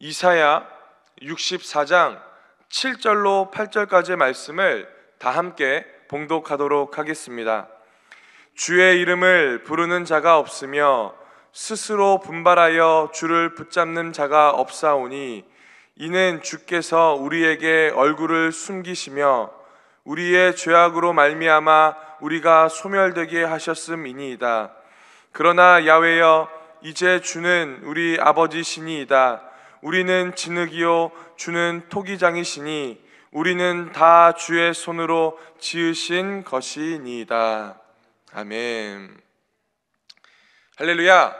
이사야 64장 7절로 8절까지의 말씀을 다 함께 봉독하도록 하겠습니다. 주의 이름을 부르는 자가 없으며 스스로 분발하여 주를 붙잡는 자가 없사오니 이는 주께서 우리에게 얼굴을 숨기시며 우리의 죄악으로 말미암아 우리가 소멸되게 하셨음이니이다. 그러나 야훼여, 이제 주는 우리 아버지시니이다. 우리는 진흙이요 주는 토기장이시니 우리는 다 주의 손으로 지으신 것이니이다. 아멘. 할렐루야.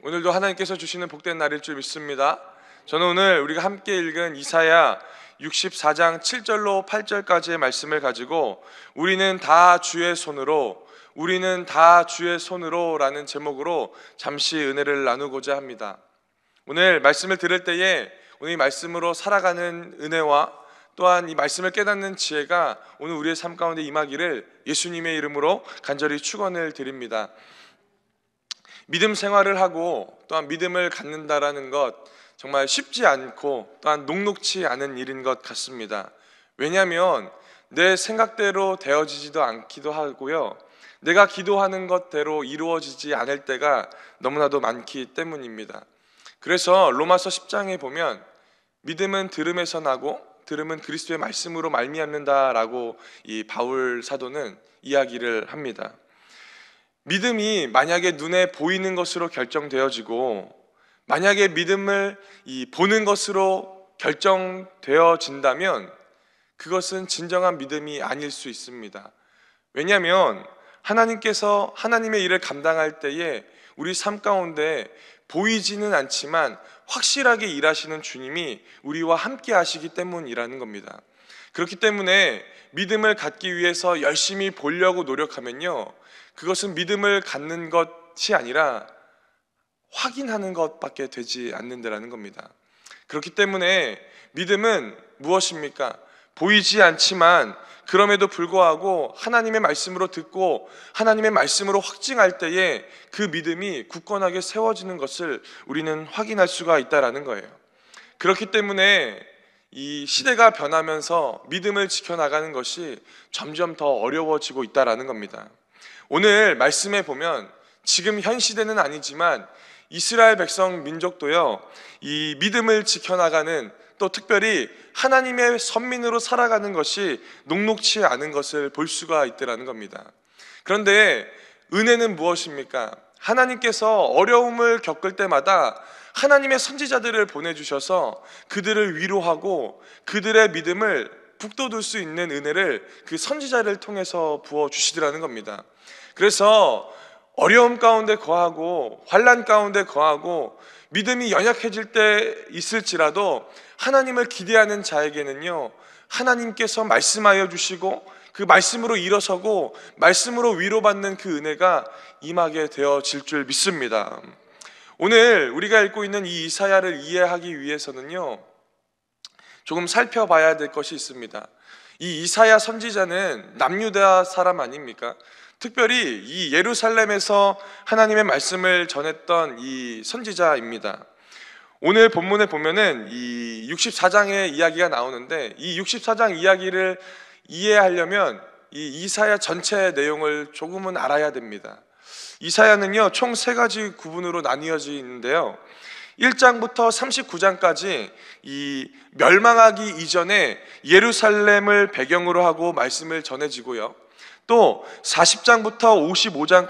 오늘도 하나님께서 주시는 복된 날일 줄 믿습니다. 저는 오늘 우리가 함께 읽은 이사야 64장 7절로 8절까지의 말씀을 가지고 우리는 다 주의 손으로, 우리는 다 주의 손으로 라는 제목으로 잠시 은혜를 나누고자 합니다. 오늘 말씀을 들을 때에 오늘 이 말씀으로 살아가는 은혜와 또한 이 말씀을 깨닫는 지혜가 오늘 우리의 삶 가운데 임하기를 예수님의 이름으로 간절히 축원을 드립니다. 믿음 생활을 하고 또한 믿음을 갖는다라는 것 정말 쉽지 않고 또한 녹록치 않은 일인 것 같습니다. 왜냐하면 내 생각대로 되어지지도 않기도 하고요, 내가 기도하는 것대로 이루어지지 않을 때가 너무나도 많기 때문입니다. 그래서 로마서 10장에 보면 믿음은 들음에서 나고 들음은 그리스도의 말씀으로 말미암는다라고 이 바울 사도는 이야기를 합니다. 믿음이 만약에 눈에 보이는 것으로 결정되어지고 만약에 믿음을 보는 것으로 결정되어진다면 그것은 진정한 믿음이 아닐 수 있습니다. 왜냐하면 하나님께서 하나님의 일을 감당할 때에 우리 삶 가운데 보이지는 않지만 확실하게 일하시는 주님이 우리와 함께 하시기 때문이라는 겁니다. 그렇기 때문에 믿음을 갖기 위해서 열심히 보려고 노력하면요, 그것은 믿음을 갖는 것이 아니라 확인하는 것밖에 되지 않는다라는 겁니다. 그렇기 때문에 믿음은 무엇입니까? 보이지 않지만 그럼에도 불구하고 하나님의 말씀으로 듣고 하나님의 말씀으로 확증할 때에 그 믿음이 굳건하게 세워지는 것을 우리는 확인할 수가 있다는 거예요. 그렇기 때문에 이 시대가 변하면서 믿음을 지켜나가는 것이 점점 더 어려워지고 있다는 겁니다. 오늘 말씀에 보면 지금 현 시대는 아니지만 이스라엘 백성 민족도요, 이 믿음을 지켜나가는, 또 특별히 하나님의 선민으로 살아가는 것이 녹록치 않은 것을 볼 수가 있더라는 겁니다. 그런데 은혜는 무엇입니까? 하나님께서 어려움을 겪을 때마다 하나님의 선지자들을 보내주셔서 그들을 위로하고 그들의 믿음을 북돋울 수 있는 은혜를 그 선지자를 통해서 부어주시더라는 겁니다. 그래서 어려움 가운데 거하고 환난 가운데 거하고 믿음이 연약해질 때 있을지라도 하나님을 기대하는 자에게는요, 하나님께서 말씀하여 주시고 그 말씀으로 일어서고 말씀으로 위로받는 그 은혜가 임하게 되어질 줄 믿습니다. 오늘 우리가 읽고 있는 이 이사야를 이해하기 위해서는요, 조금 살펴봐야 될 것이 있습니다. 이 이사야 선지자는 남유다 사람 아닙니까? 특별히 이 예루살렘에서 하나님의 말씀을 전했던 이 선지자입니다. 오늘 본문에 보면은 이 64장의 이야기가 나오는데 이 64장 이야기를 이해하려면 이 이사야 전체 내용을 조금은 알아야 됩니다. 이사야는요, 총 3가지 구분으로 나뉘어져 있는데요, 1장부터 39장까지 이 멸망하기 이전에 예루살렘을 배경으로 하고 말씀을 전해지고요, 또 40장부터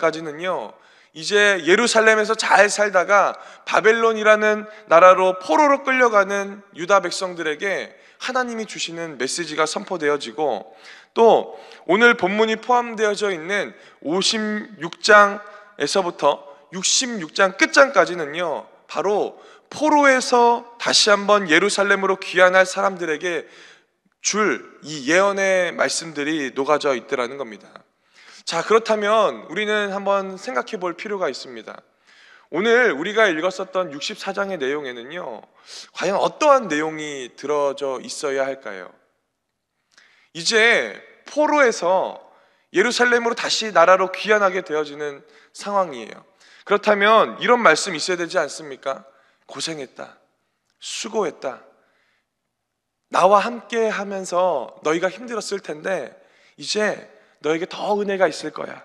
55장까지는요 이제 예루살렘에서 잘 살다가 바벨론이라는 나라로 포로로 끌려가는 유다 백성들에게 하나님이 주시는 메시지가 선포되어지고, 또 오늘 본문이 포함되어져 있는 56장에서부터 66장 끝장까지는요 바로 포로에서 다시 한번 예루살렘으로 귀환할 사람들에게 줄 이 예언의 말씀들이 녹아져 있더라는 겁니다. 자, 그렇다면 우리는 한번 생각해 볼 필요가 있습니다. 오늘 우리가 읽었었던 64장의 내용에는요 과연 어떠한 내용이 들어져 있어야 할까요? 이제 포로에서 예루살렘으로 다시 나라로 귀환하게 되어지는 상황이에요. 그렇다면 이런 말씀이 있어야 되지 않습니까? 고생했다, 수고했다. 나와 함께 하면서 너희가 힘들었을 텐데 이제 너에게 더 은혜가 있을 거야.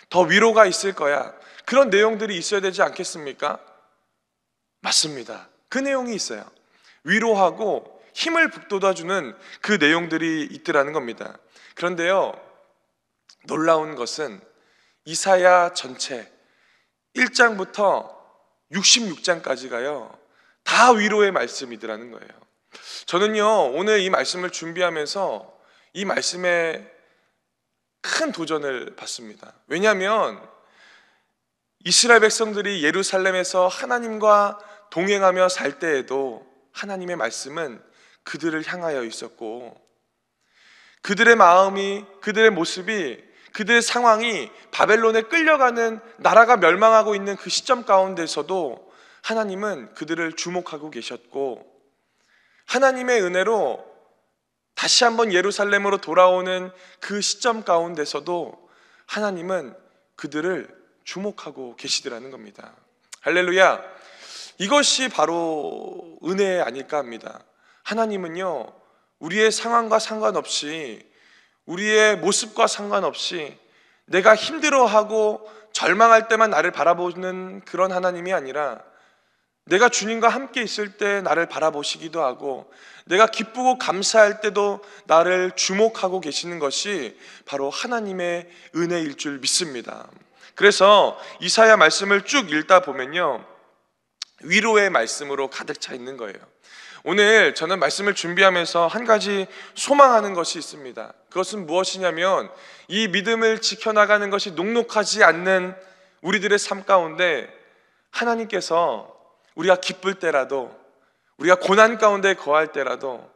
더 위로가 있을 거야. 그런 내용들이 있어야 되지 않겠습니까? 맞습니다. 그 내용이 있어요. 위로하고 힘을 북돋아주는 그 내용들이 있더라는 겁니다. 그런데요, 놀라운 것은 이사야 전체 1장부터 66장까지가요 다 위로의 말씀이더라는 거예요. 저는요 오늘 이 말씀을 준비하면서 이 말씀에 큰 도전을 받습니다. 왜냐하면 이스라엘 백성들이 예루살렘에서 하나님과 동행하며 살 때에도 하나님의 말씀은 그들을 향하여 있었고, 그들의 마음이, 그들의 모습이, 그들의 상황이 바벨론에 끌려가는, 나라가 멸망하고 있는 그 시점 가운데서도 하나님은 그들을 주목하고 계셨고, 하나님의 은혜로 다시 한번 예루살렘으로 돌아오는 그 시점 가운데서도 하나님은 그들을 주목하고 계시더라는 겁니다. 할렐루야. 이것이 바로 은혜 아닐까 합니다. 하나님은요 우리의 상황과 상관없이, 우리의 모습과 상관없이 내가 힘들어하고 절망할 때만 나를 바라보는 그런 하나님이 아니라, 내가 주님과 함께 있을 때 나를 바라보시기도 하고, 내가 기쁘고 감사할 때도 나를 주목하고 계시는 것이 바로 하나님의 은혜일 줄 믿습니다. 그래서 이사야 말씀을 쭉 읽다 보면요 위로의 말씀으로 가득 차 있는 거예요. 오늘 저는 말씀을 준비하면서 한 가지 소망하는 것이 있습니다. 그것은 무엇이냐면, 이 믿음을 지켜나가는 것이 녹록하지 않는 우리들의 삶 가운데 하나님께서 우리가 기쁠 때라도, 우리가 고난 가운데 거할 때라도,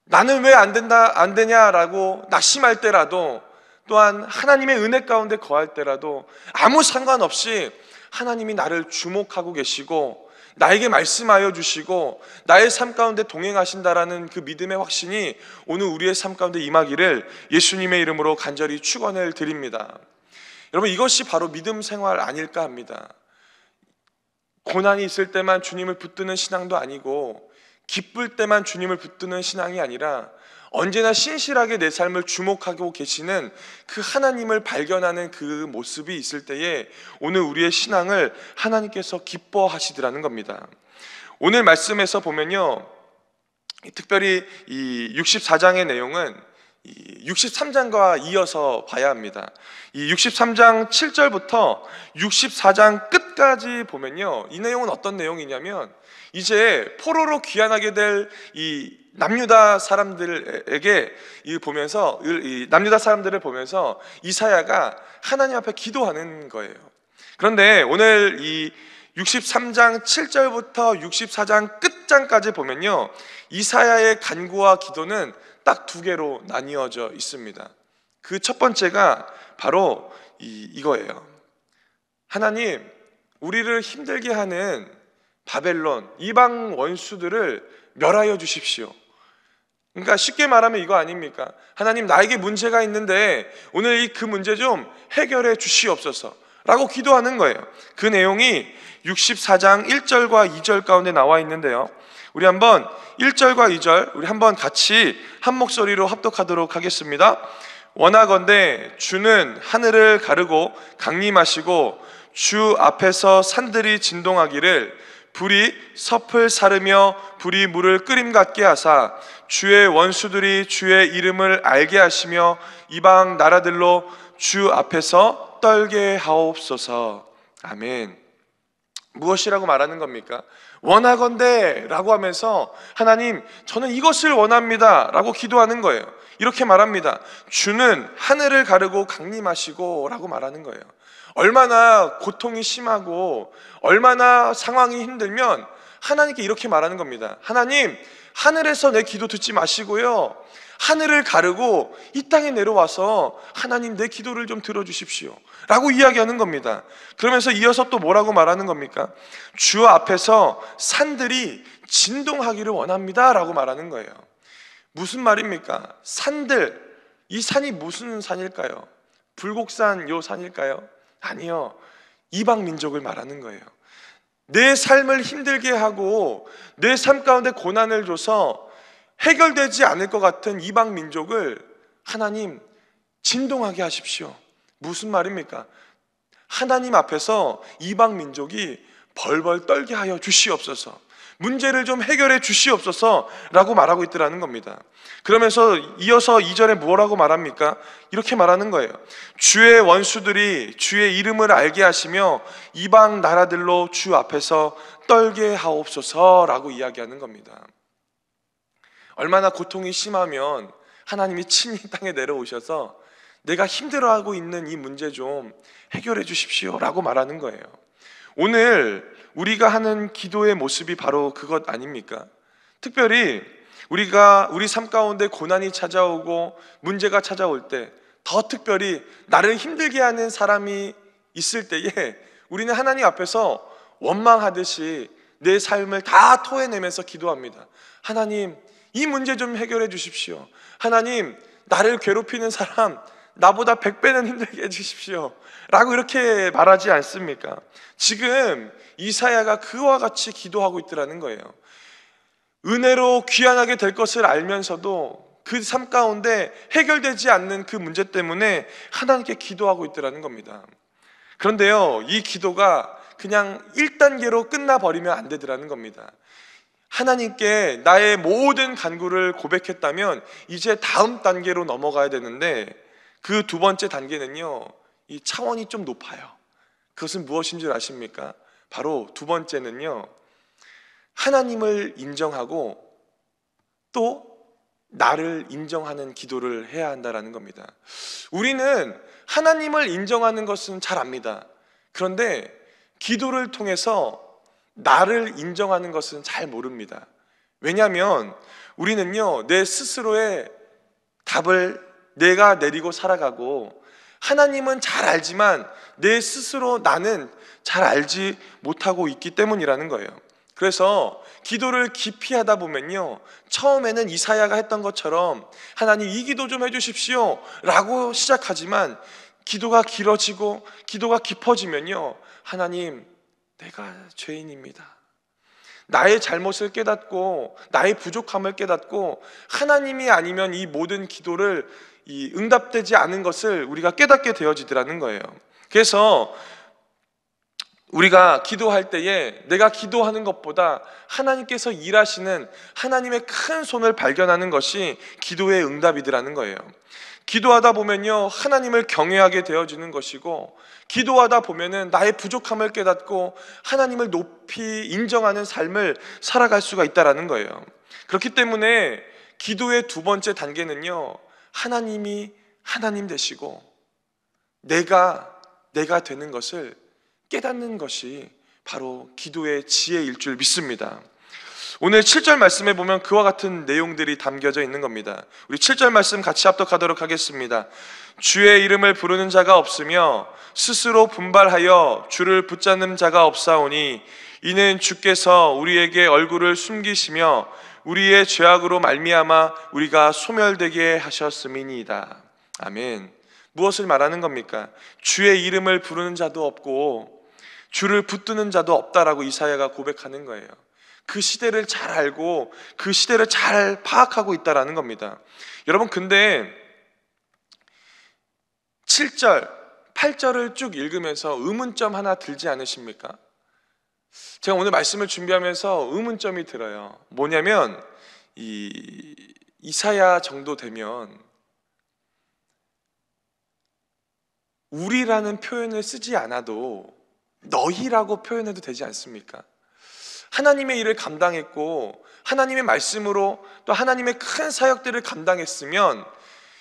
나는 왜 안 되냐라고 낙심할 때라도, 또한 하나님의 은혜 가운데 거할 때라도 아무 상관없이 하나님이 나를 주목하고 계시고 나에게 말씀하여 주시고 나의 삶 가운데 동행하신다라는 그 믿음의 확신이 오늘 우리의 삶 가운데 임하기를 예수님의 이름으로 간절히 축원을 드립니다. 여러분, 이것이 바로 믿음 생활 아닐까 합니다. 고난이 있을 때만 주님을 붙드는 신앙도 아니고, 기쁠 때만 주님을 붙드는 신앙이 아니라 언제나 신실하게 내 삶을 주목하고 계시는 그 하나님을 발견하는 그 모습이 있을 때에 오늘 우리의 신앙을 하나님께서 기뻐하시더라는 겁니다. 오늘 말씀에서 보면요 특별히 이 64장의 내용은 63장과 이어서 봐야 합니다. 이 63장 7절부터 64장 끝까지 보면요 이 내용은 어떤 내용이냐면, 이제 포로로 귀환하게 될 이 남유다 사람들에게 보면서, 이 남유다 사람들을 보면서 이사야가 하나님 앞에 기도하는 거예요. 그런데 오늘 이 63장 7절부터 64장 끝장까지 보면요 이사야의 간구와 기도는 딱 두 개로 나뉘어져 있습니다. 그 첫 번째가 바로 이거예요. 하나님, 우리를 힘들게 하는 바벨론, 이방 원수들을 멸하여 주십시오. 그러니까 쉽게 말하면 이거 아닙니까? 하나님, 나에게 문제가 있는데 오늘 그 문제 좀 해결해 주시옵소서 라고 기도하는 거예요. 그 내용이 64장 1절과 2절 가운데 나와 있는데요, 우리 한번 1절과 2절 우리 한번 같이 한 목소리로 합독하도록 하겠습니다. 원하건대 주는 하늘을 가르고 강림하시고 주 앞에서 산들이 진동하기를, 불이 섭을 사르며 불이 물을 끓임 같게 하사 주의 원수들이 주의 이름을 알게 하시며 이방 나라들로 주 앞에서 떨게 하옵소서. 아멘. 무엇이라고 말하는 겁니까? 원하건대 라고 하면서 하나님, 저는 이것을 원합니다 라고 기도하는 거예요. 이렇게 말합니다. 주는 하늘을 가르고 강림하시고 라고 말하는 거예요. 얼마나 고통이 심하고 얼마나 상황이 힘들면 하나님께 이렇게 말하는 겁니다. 하나님, 하늘에서 내 기도 듣지 마시고요, 하늘을 가르고 이 땅에 내려와서 하나님 내 기도를 좀 들어주십시오 라고 이야기하는 겁니다. 그러면서 이어서 또 뭐라고 말하는 겁니까? 주 앞에서 산들이 진동하기를 원합니다 라고 말하는 거예요. 무슨 말입니까? 산들, 이 산이 무슨 산일까요? 불곡산 요 산일까요? 아니요, 이방 민족을 말하는 거예요. 내 삶을 힘들게 하고 내 삶 가운데 고난을 줘서 해결되지 않을 것 같은 이방 민족을 하나님 진동하게 하십시오. 무슨 말입니까? 하나님 앞에서 이방 민족이 벌벌 떨게 하여 주시옵소서, 문제를 좀 해결해 주시옵소서 라고 말하고 있더라는 겁니다. 그러면서 이어서 2절에 뭐라고 말합니까? 이렇게 말하는 거예요. 주의 원수들이 주의 이름을 알게 하시며 이방 나라들로 주 앞에서 떨게 하옵소서 라고 이야기하는 겁니다. 얼마나 고통이 심하면 하나님이 친히 땅에 내려오셔서 내가 힘들어하고 있는 이 문제 좀 해결해 주십시오 라고 말하는 거예요. 오늘 우리가 하는 기도의 모습이 바로 그것 아닙니까? 특별히 우리 삶 가운데 고난이 찾아오고 문제가 찾아올 때, 더 특별히 나를 힘들게 하는 사람이 있을 때에 우리는 하나님 앞에서 원망하듯이 내 삶을 다 토해내면서 기도합니다. 하나님, 이 문제 좀 해결해 주십시오. 하나님, 나를 괴롭히는 사람 나보다 100배는 힘들게 해주십시오 라고 이렇게 말하지 않습니까? 지금 이사야가 그와 같이 기도하고 있더라는 거예요. 은혜로 귀환하게 될 것을 알면서도 그 삶 가운데 해결되지 않는 그 문제 때문에 하나님께 기도하고 있더라는 겁니다. 그런데요, 이 기도가 그냥 1단계로 끝나버리면 안 되더라는 겁니다. 하나님께 나의 모든 간구를 고백했다면 이제 다음 단계로 넘어가야 되는데, 그 두 번째 단계는요, 이 차원이 좀 높아요. 그것은 무엇인 줄 아십니까? 바로 두 번째는요, 하나님을 인정하고 또 나를 인정하는 기도를 해야 한다는 겁니다. 우리는 하나님을 인정하는 것은 잘 압니다. 그런데 기도를 통해서 나를 인정하는 것은 잘 모릅니다. 왜냐하면 우리는요, 내 스스로의 답을 내가 내리고 살아가고, 하나님은 잘 알지만 내 스스로 나는 잘 알지 못하고 있기 때문이라는 거예요. 그래서 기도를 깊이 하다 보면요, 처음에는 이사야가 했던 것처럼 하나님 이 기도 좀 해주십시오 라고 시작하지만, 기도가 길어지고 기도가 깊어지면요, 하나님, 내가 죄인입니다. 나의 잘못을 깨닫고 나의 부족함을 깨닫고 하나님이 아니면 이 모든 기도를 응답되지 않은 것을 우리가 깨닫게 되어지더라는 거예요. 그래서 우리가 기도할 때에 내가 기도하는 것보다 하나님께서 일하시는 하나님의 큰 손을 발견하는 것이 기도의 응답이더라는 거예요. 기도하다 보면요, 하나님을 경외하게 되어지는 것이고, 기도하다 보면은 나의 부족함을 깨닫고 하나님을 높이 인정하는 삶을 살아갈 수가 있다라는 거예요. 그렇기 때문에 기도의 두 번째 단계는요, 하나님이 하나님 되시고 내가 되는 것을 깨닫는 것이 바로 기도의 지혜일 줄 믿습니다. 오늘 7절 말씀에 보면 그와 같은 내용들이 담겨져 있는 겁니다. 우리 7절 말씀 같이 합독하도록 하겠습니다. 주의 이름을 부르는 자가 없으며 스스로 분발하여 주를 붙잡는 자가 없사오니 이는 주께서 우리에게 얼굴을 숨기시며 우리의 죄악으로 말미암아 우리가 소멸되게 하셨음이니이다. 아멘. 무엇을 말하는 겁니까? 주의 이름을 부르는 자도 없고 주를 붙드는 자도 없다라고 이사야가 고백하는 거예요. 그 시대를 잘 알고 그 시대를 잘 파악하고 있다라는 겁니다. 여러분, 근데 7절, 8절을 쭉 읽으면서 의문점 하나 들지 않으십니까? 제가 오늘 말씀을 준비하면서 의문점이 들어요. 뭐냐면 이사야 정도 되면 우리라는 표현을 쓰지 않아도 너희라고 표현해도 되지 않습니까? 하나님의 일을 감당했고 하나님의 말씀으로 또 하나님의 큰 사역들을 감당했으면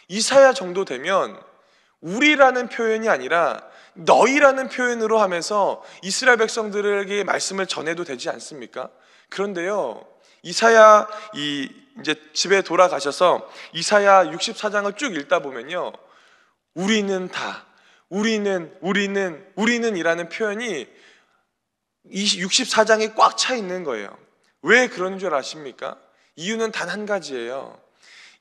이사야 정도 되면 우리라는 표현이 아니라 너희라는 표현으로 하면서 이스라엘 백성들에게 말씀을 전해도 되지 않습니까? 그런데요, 이사야 이제 집에 돌아가셔서 이사야 64장을 쭉 읽다 보면요, 우리는 다, 우리는 이라는 표현이 64장에 꽉 차 있는 거예요. 왜 그런 줄 아십니까? 이유는 단 한 가지예요.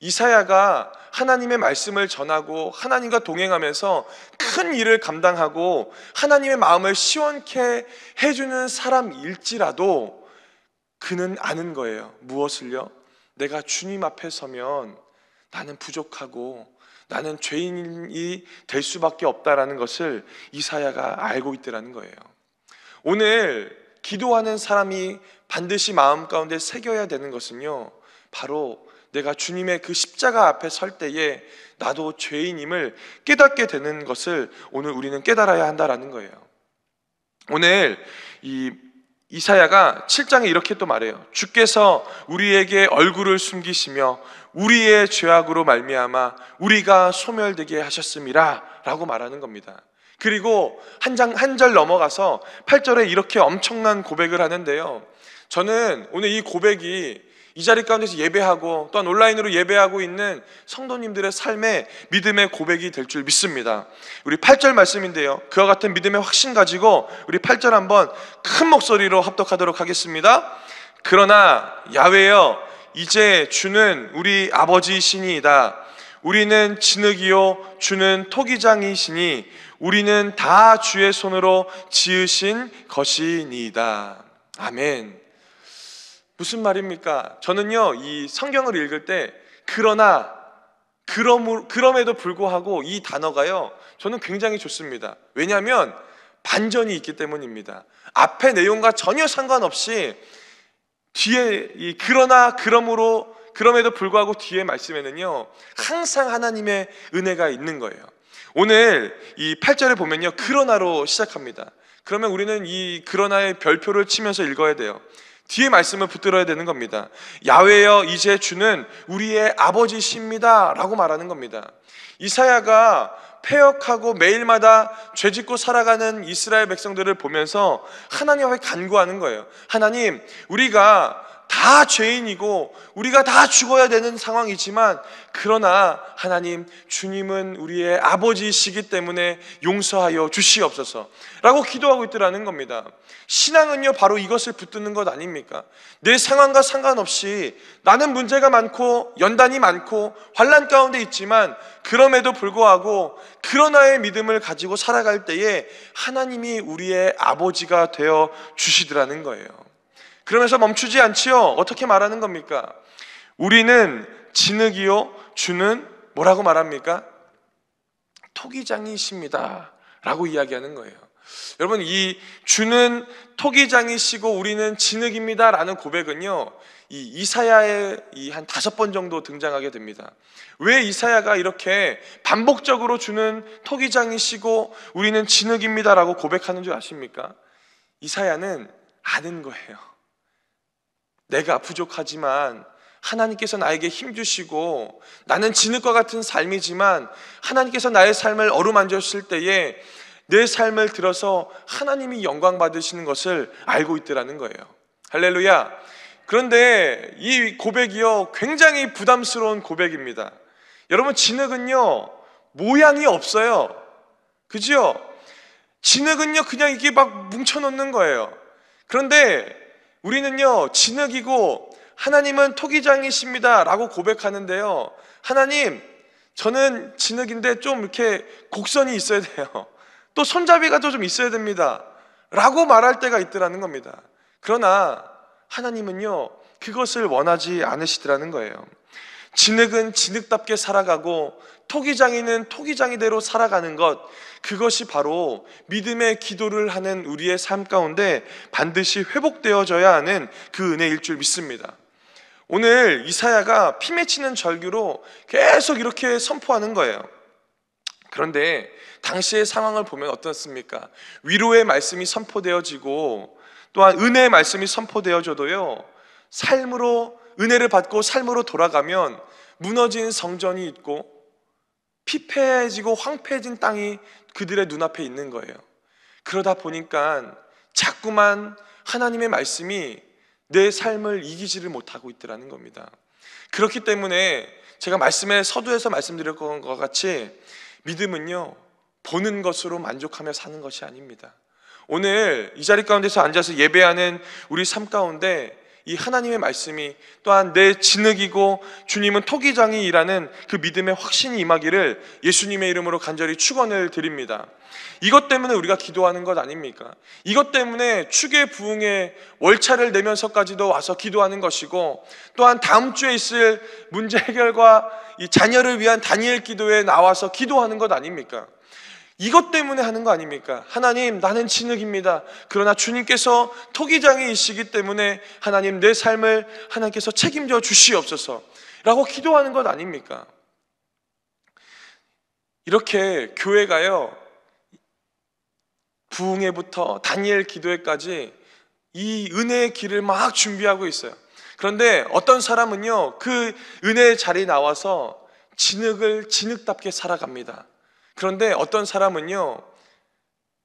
이사야가 하나님의 말씀을 전하고 하나님과 동행하면서 큰 일을 감당하고 하나님의 마음을 시원케 해주는 사람일지라도 그는 아는 거예요. 무엇을요? 내가 주님 앞에 서면 나는 부족하고 나는 죄인이 될 수밖에 없다라는 것을 이사야가 알고 있더라는 거예요. 오늘 기도하는 사람이 반드시 마음 가운데 새겨야 되는 것은요, 바로 내가 주님의 그 십자가 앞에 설 때에 나도 죄인임을 깨닫게 되는 것을 오늘 우리는 깨달아야 한다라는 거예요. 오늘 이 이사야가 7장에 이렇게 또 말해요. 주께서 우리에게 얼굴을 숨기시며 우리의 죄악으로 말미암아 우리가 소멸되게 하셨음이라 라고 말하는 겁니다. 그리고 한 절 넘어가서 8절에 이렇게 엄청난 고백을 하는데요, 저는 오늘 이 고백이 이 자리 가운데서 예배하고 또한 온라인으로 예배하고 있는 성도님들의 삶의 믿음의 고백이 될 줄 믿습니다. 우리 8절 말씀인데요, 그와 같은 믿음의 확신 가지고 우리 8절 한번 큰 목소리로 합독하도록 하겠습니다. 그러나 야훼여, 이제 주는 우리 아버지이시니이다. 우리는 진흙이요 주는 토기장이시니 우리는 다 주의 손으로 지으신 것이니이다. 아멘. 무슨 말입니까? 저는요, 이 성경을 읽을 때 그럼에도 불구하고 이 단어가요, 저는 굉장히 좋습니다. 왜냐하면 반전이 있기 때문입니다. 앞의 내용과 전혀 상관없이 뒤에 이 그럼에도 불구하고 뒤에 말씀에는요, 항상 하나님의 은혜가 있는 거예요. 오늘 이 8절에 보면요, 그러나로 시작합니다. 그러면 우리는 이 그러나의 별표를 치면서 읽어야 돼요. 뒤에 말씀을 붙들어야 되는 겁니다. 야훼여, 이제 주는 우리의 아버지십니다 라고 말하는 겁니다. 이사야가 패역하고 매일마다 죄짓고 살아가는 이스라엘 백성들을 보면서 하나님 앞에 간구하는 거예요. 하나님, 우리가 다 죄인이고 우리가 다 죽어야 되는 상황이지만 그러나 하나님, 주님은 우리의 아버지이시기 때문에 용서하여 주시옵소서 라고 기도하고 있더라는 겁니다. 신앙은요, 바로 이것을 붙드는 것 아닙니까? 내 상황과 상관없이 나는 문제가 많고 연단이 많고 환난 가운데 있지만 그럼에도 불구하고 그러나의 믿음을 가지고 살아갈 때에 하나님이 우리의 아버지가 되어 주시더라는 거예요. 그러면서 멈추지 않지요. 어떻게 말하는 겁니까? 우리는 진흙이요 주는 뭐라고 말합니까? 토기장이십니다 라고 이야기하는 거예요. 여러분, 이 주는 토기장이시고 우리는 진흙입니다 라는 고백은요, 이 이사야의 한 5번 정도 등장하게 됩니다. 왜 이사야가 이렇게 반복적으로 주는 토기장이시고 우리는 진흙입니다 라고 고백하는 줄 아십니까? 이사야는 아는 거예요. 내가 부족하지만 하나님께서 나에게 힘주시고 나는 진흙과 같은 삶이지만 하나님께서 나의 삶을 어루만졌을 때에 내 삶을 들어서 하나님이 영광 받으시는 것을 알고 있더라는 거예요. 할렐루야. 그런데 이 고백이요, 굉장히 부담스러운 고백입니다. 여러분, 진흙은요 모양이 없어요. 그죠? 진흙은요 그냥 이게 막 뭉쳐놓는 거예요. 그런데 우리는요 진흙이고 하나님은 토기장이십니다 라고 고백하는데요, 하나님, 저는 진흙인데 좀 이렇게 곡선이 있어야 돼요. 또 손잡이가 좀 있어야 됩니다 라고 말할 때가 있더라는 겁니다. 그러나 하나님은요 그것을 원하지 않으시더라는 거예요. 진흙은 진흙답게 살아가고 토기장이는 토기장이대로 살아가는 것, 그것이 바로 믿음의 기도를 하는 우리의 삶 가운데 반드시 회복되어져야 하는 그 은혜일 줄 믿습니다. 오늘 이사야가 피 맺히는 절규로 계속 이렇게 선포하는 거예요. 그런데 당시의 상황을 보면 어떻습니까? 위로의 말씀이 선포되어지고 또한 은혜의 말씀이 선포되어져도요, 삶으로 은혜를 받고 삶으로 돌아가면 무너진 성전이 있고 피폐해지고 황폐해진 땅이 그들의 눈앞에 있는 거예요. 그러다 보니까 자꾸만 하나님의 말씀이 내 삶을 이기지를 못하고 있더라는 겁니다. 그렇기 때문에 제가 말씀에 서두에서 말씀드렸던 것 같이 믿음은요 보는 것으로 만족하며 사는 것이 아닙니다. 오늘 이 자리 가운데서 앉아서 예배하는 우리 삶 가운데 이 하나님의 말씀이 또한 내 진흙이고 주님은 토기장이라는 그 믿음의 확신이 임하기를 예수님의 이름으로 간절히 축원을 드립니다. 이것 때문에 우리가 기도하는 것 아닙니까? 이것 때문에 축의 부흥의 월차를 내면서까지도 와서 기도하는 것이고, 또한 다음 주에 있을 문제 해결과 이 자녀를 위한 다니엘 기도에 나와서 기도하는 것 아닙니까? 이것 때문에 하는 거 아닙니까? 하나님, 나는 진흙입니다. 그러나 주님께서 토기장이시기 때문에 하나님, 내 삶을 하나님께서 책임져 주시옵소서 라고 기도하는 것 아닙니까? 이렇게 교회가요, 부흥회부터 다니엘 기도회까지 이 은혜의 길을 막 준비하고 있어요. 그런데 어떤 사람은요, 그 은혜의 자리에 나와서 진흙을 진흙답게 살아갑니다. 그런데 어떤 사람은요,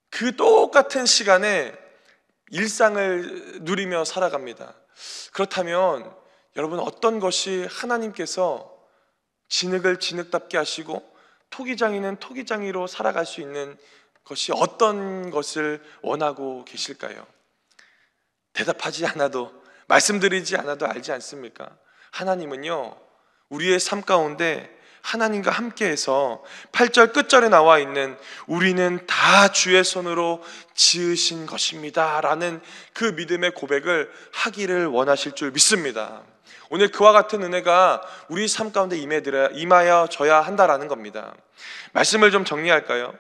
그 똑같은 시간에 일상을 누리며 살아갑니다. 그렇다면 여러분, 어떤 것이 하나님께서 진흙을 진흙답게 하시고 토기장이는 토기장이로 살아갈 수 있는 것이 어떤 것을 원하고 계실까요? 대답하지 않아도, 말씀드리지 않아도 알지 않습니까? 하나님은요, 우리의 삶 가운데 하나님과 함께해서 8절 끝절에 나와 있는 우리는 다 주의 손으로 지으신 것입니다 라는 그 믿음의 고백을 하기를 원하실 줄 믿습니다. 오늘 그와 같은 은혜가 우리 삶 가운데 임하여져야 한다라는 겁니다. 말씀을 좀 정리할까요?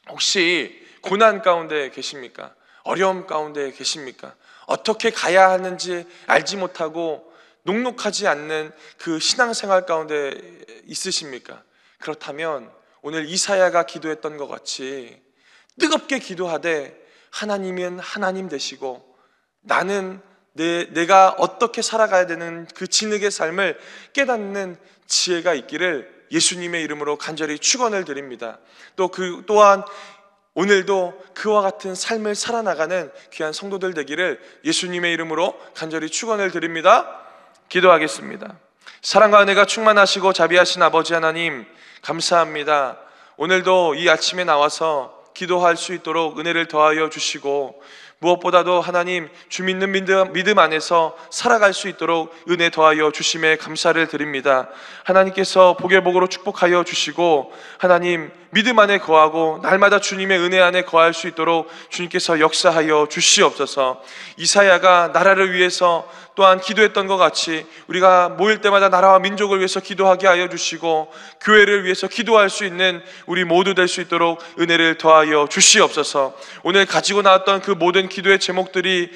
혹시 고난 가운데 계십니까? 어려움 가운데 계십니까? 어떻게 가야 하는지 알지 못하고 녹록하지 않는 그 신앙생활 가운데 있으십니까? 그렇다면 오늘 이사야가 기도했던 것 같이 뜨겁게 기도하되 하나님은 하나님 되시고 나는 내가 어떻게 살아가야 되는 그 진흙의 삶을 깨닫는 지혜가 있기를 예수님의 이름으로 간절히 축원을 드립니다. 또한 오늘도 그와 같은 삶을 살아나가는 귀한 성도들 되기를 예수님의 이름으로 간절히 축원을 드립니다. 기도하겠습니다. 사랑과 은혜가 충만하시고 자비하신 아버지 하나님, 감사합니다. 오늘도 이 아침에 나와서 기도할 수 있도록 은혜를 더하여 주시고, 무엇보다도 하나님, 주 믿는 믿음 안에서 살아갈 수 있도록 은혜 더하여 주심에 감사를 드립니다. 하나님께서 복의 복으로 축복하여 주시고, 하나님 믿음 안에 거하고 날마다 주님의 은혜 안에 거할 수 있도록 주님께서 역사하여 주시옵소서. 이사야가 나라를 위해서 또한 기도했던 것 같이 우리가 모일 때마다 나라와 민족을 위해서 기도하게 하여 주시고, 교회를 위해서 기도할 수 있는 우리 모두 될 수 있도록 은혜를 더하여 주시옵소서. 오늘 가지고 나왔던 그 모든 기도의 제목들이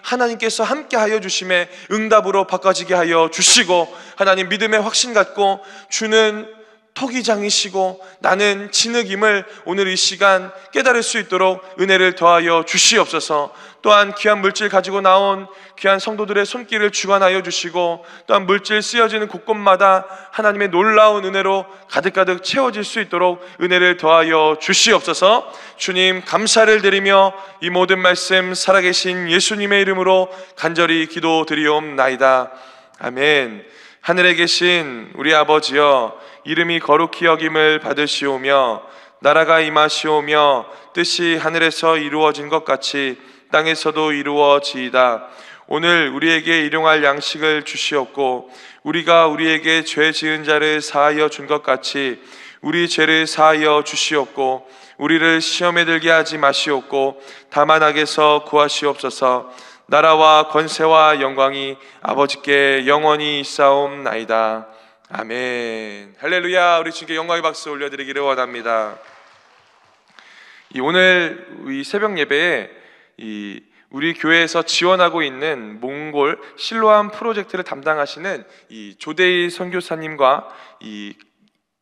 하나님께서 함께 하여 주심에 응답으로 바꿔지게 하여 주시고, 하나님 믿음의 확신 갖고 주는 토기장이시고 나는 진흙임을 오늘 이 시간 깨달을 수 있도록 은혜를 더하여 주시옵소서. 또한 귀한 물질 가지고 나온 귀한 성도들의 손길을 주관하여 주시고, 또한 물질 쓰여지는 곳곳마다 하나님의 놀라운 은혜로 가득가득 채워질 수 있도록 은혜를 더하여 주시옵소서. 주님 감사를 드리며 이 모든 말씀 살아계신 예수님의 이름으로 간절히 기도드리옵나이다. 아멘. 하늘에 계신 우리 아버지여, 이름이 거룩히 여김을 받으시오며 나라가 임하시오며 뜻이 하늘에서 이루어진 것 같이 땅에서도 이루어지이다. 오늘 우리에게 일용할 양식을 주시옵고, 우리가 우리에게 죄 지은 자를 사하여 준 것 같이 우리 죄를 사하여 주시옵고, 우리를 시험에 들게 하지 마시옵고 다만 악에서 구하시옵소서. 나라와 권세와 영광이 아버지께 영원히 있사옵나이다. 아멘. 할렐루야. 우리 주님께 영광의 박수 올려드리기를 원합니다. 오늘 이 새벽 예배에 우리 교회에서 지원하고 있는 몽골 실로암 프로젝트를 담당하시는 이 조대일 선교사님과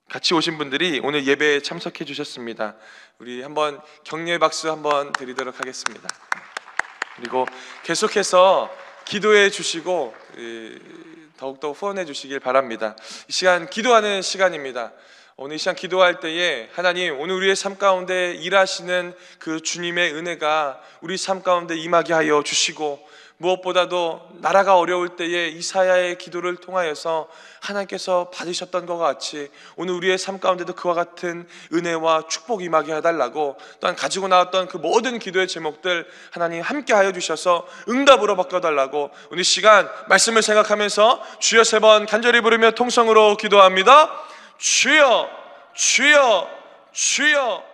같이 오신 분들이 오늘 예배에 참석해 주셨습니다. 우리 한번 격려의 박수 한번 드리도록 하겠습니다. 그리고 계속해서 기도해 주시고 더욱더 후원해 주시길 바랍니다. 이 시간 기도하는 시간입니다. 오늘 이 시간 기도할 때에 하나님, 오늘 우리의 삶 가운데 일하시는 그 주님의 은혜가 우리 삶 가운데 임하게 하여 주시고, 무엇보다도 나라가 어려울 때에 이사야의 기도를 통하여서 하나님께서 받으셨던 것 같이 오늘 우리의 삶 가운데도 그와 같은 은혜와 축복이 임하게 해달라고, 또한 가지고 나왔던 그 모든 기도의 제목들 하나님 함께 하여 주셔서 응답으로 바꿔달라고 오늘 시간 말씀을 생각하면서 주여 3번 간절히 부르며 통성으로 기도합니다. 주여, 주여, 주여.